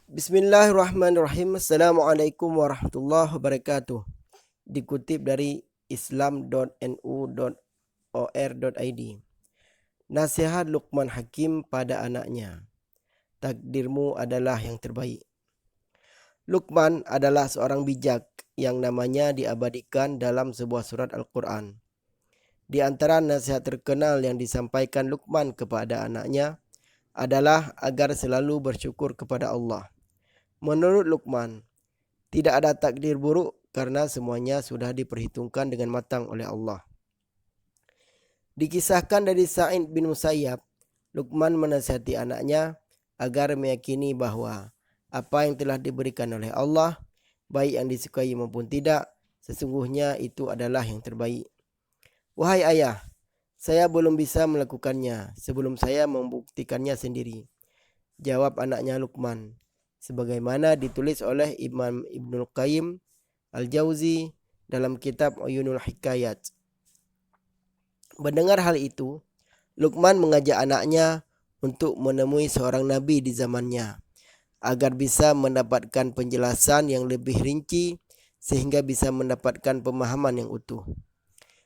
Bismillahirrahmanirrahim. Assalamualaikum warahmatullahi wabarakatuh. Dikutip dari islam.nu.or.id. Nasihat Luqman Hakim pada anaknya. Takdirmu adalah yang terbaik. Luqman adalah seorang bijak yang namanya diabadikan dalam sebuah surat Al-Quran. Di antara nasihat terkenal yang disampaikan Luqman kepada anaknya adalah agar selalu bersyukur kepada Allah. Menurut Luqman, tidak ada takdir buruk karena semuanya sudah diperhitungkan dengan matang oleh Allah. Dikisahkan dari Sa'id bin Musayyab, Luqman menasihati anaknya agar meyakini bahwa apa yang telah diberikan oleh Allah, baik yang disukai maupun tidak, sesungguhnya itu adalah yang terbaik. Wahai ayah, saya belum bisa melakukannya sebelum saya membuktikannya sendiri, jawab anaknya Luqman. Sebagaimana ditulis oleh Imam Ibnul Qayyim Al-Jauzi dalam kitab Uyunul Hikayat. Mendengar hal itu, Luqman mengajak anaknya untuk menemui seorang nabi di zamannya agar bisa mendapatkan penjelasan yang lebih rinci sehingga bisa mendapatkan pemahaman yang utuh.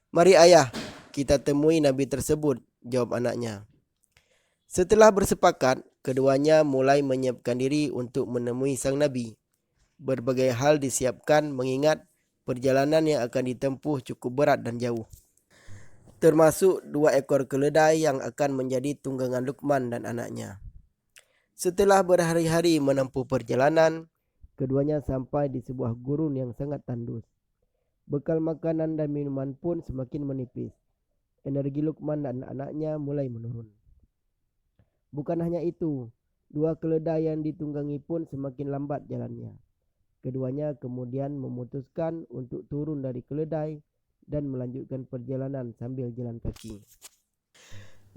Mari ayah, kita temui nabi tersebut, jawab anaknya. Setelah bersepakat, keduanya mulai menyiapkan diri untuk menemui sang nabi. Berbagai hal disiapkan mengingat perjalanan yang akan ditempuh cukup berat dan jauh. Termasuk 2 ekor keledai yang akan menjadi tunggangan Luqman dan anaknya. Setelah berhari-hari menempuh perjalanan, keduanya sampai di sebuah gurun yang sangat tandus. Bekal makanan dan minuman pun semakin menipis. Energi Luqman dan anaknya mulai menurun. Bukan hanya itu, 2 keledai yang ditunggangi pun semakin lambat jalannya. Keduanya kemudian memutuskan untuk turun dari keledai dan melanjutkan perjalanan sambil jalan kaki.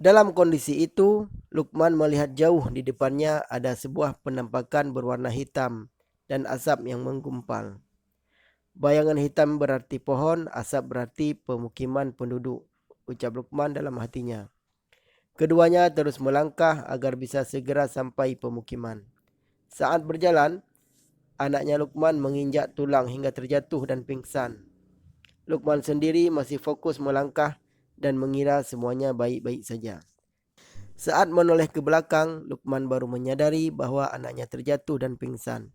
Dalam kondisi itu, Luqman melihat jauh di depannya ada sebuah penampakan berwarna hitam dan asap yang menggumpal. Bayangan hitam berarti pohon, asap berarti pemukiman penduduk, ucap Luqman dalam hatinya. Keduanya terus melangkah agar bisa segera sampai pemukiman. Saat berjalan, anaknya Luqman menginjak tulang hingga terjatuh dan pingsan. Luqman sendiri masih fokus melangkah dan mengira semuanya baik-baik saja. Saat menoleh ke belakang, Luqman baru menyadari bahwa anaknya terjatuh dan pingsan.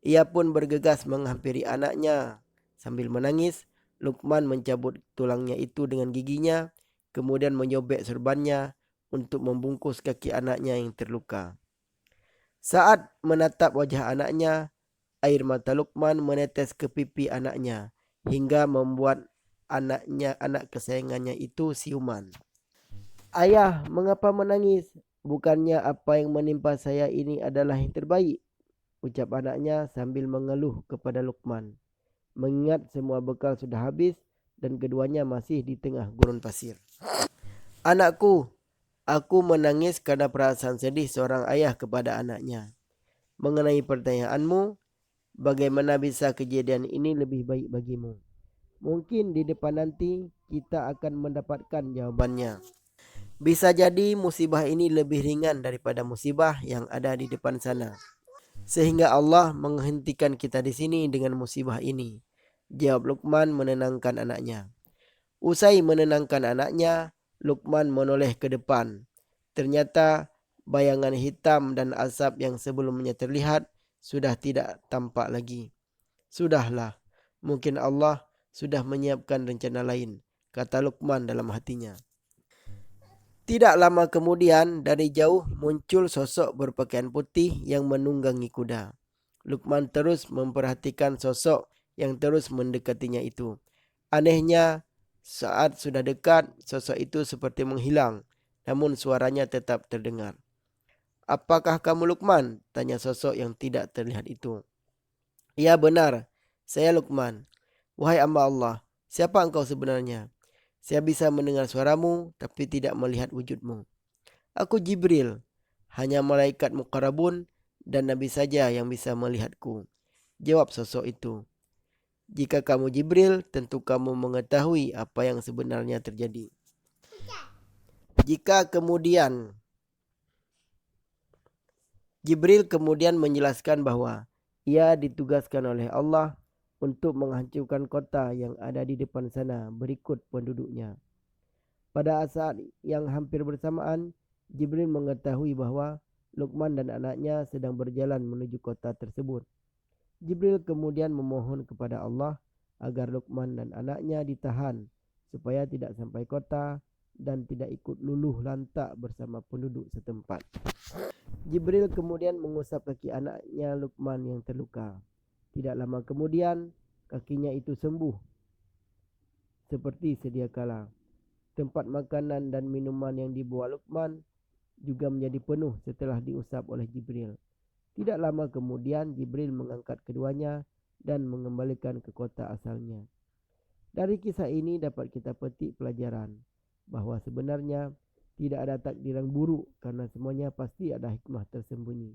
Ia pun bergegas menghampiri anaknya. Sambil menangis, Luqman mencabut tulangnya itu dengan giginya, kemudian menyobek sorbannya untuk membungkus kaki anaknya yang terluka. Saat menatap wajah anaknya, air mata Luqman menetes ke pipi anaknya hingga membuat anak kesayangannya itu siuman. Ayah, mengapa menangis? Bukannya apa yang menimpa saya ini adalah yang terbaik, ucap anaknya sambil mengeluh kepada Luqman. Mengingat semua bekal sudah habis dan keduanya masih di tengah gurun pasir. Anakku, aku menangis karena perasaan sedih seorang ayah kepada anaknya. Mengenai pertanyaanmu, bagaimana bisa kejadian ini lebih baik bagimu? Mungkin di depan nanti kita akan mendapatkan jawabannya. Bisa jadi musibah ini lebih ringan daripada musibah yang ada di depan sana. Sehingga Allah menghentikan kita di sini dengan musibah ini, jawab Luqman menenangkan anaknya. Usai menenangkan anaknya, Luqman menoleh ke depan. Ternyata bayangan hitam dan asap yang sebelumnya terlihat sudah tidak tampak lagi. Sudahlah, mungkin Allah sudah menyiapkan rencana lain, kata Luqman dalam hatinya. Tidak lama kemudian, dari jauh muncul sosok berpakaian putih yang menunggangi kuda. Luqman terus memperhatikan sosok yang terus mendekatinya itu. Anehnya, saat sudah dekat, sosok itu seperti menghilang, namun suaranya tetap terdengar. Apakah kamu Luqman? Tanya sosok yang tidak terlihat itu. Ya benar, saya Luqman. Wahai hamba Allah, siapa engkau sebenarnya? Saya bisa mendengar suaramu, tapi tidak melihat wujudmu. Aku Jibril, hanya malaikat muqarrabun dan Nabi saja yang bisa melihatku, jawab sosok itu. Jika kamu Jibril, tentu kamu mengetahui apa yang sebenarnya terjadi. Jika kemudian Jibril kemudian menjelaskan bahwa ia ditugaskan oleh Allah untuk menghancurkan kota yang ada di depan sana berikut penduduknya. Pada saat yang hampir bersamaan, Jibril mengetahui bahwa Luqman dan anaknya sedang berjalan menuju kota tersebut. Jibril kemudian memohon kepada Allah agar Luqman dan anaknya ditahan supaya tidak sampai kota dan tidak ikut luluh lantak bersama penduduk setempat. Jibril kemudian mengusap kaki anaknya Luqman yang terluka. Tidak lama kemudian, kakinya itu sembuh seperti sedia kala. Tempat makanan dan minuman yang dibawa Luqman juga menjadi penuh setelah diusap oleh Jibril. Tidak lama kemudian, Jibril mengangkat keduanya dan mengembalikan ke kota asalnya. Dari kisah ini dapat kita petik pelajaran bahwa sebenarnya tidak ada takdir yang buruk karena semuanya pasti ada hikmah tersembunyi.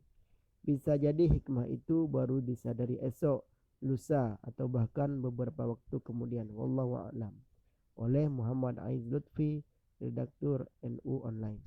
Bisa jadi hikmah itu baru disadari esok, lusa atau bahkan beberapa waktu kemudian. Wallahu a'lam. Oleh Muhammad Aiz Lutfi, redaktur NU Online.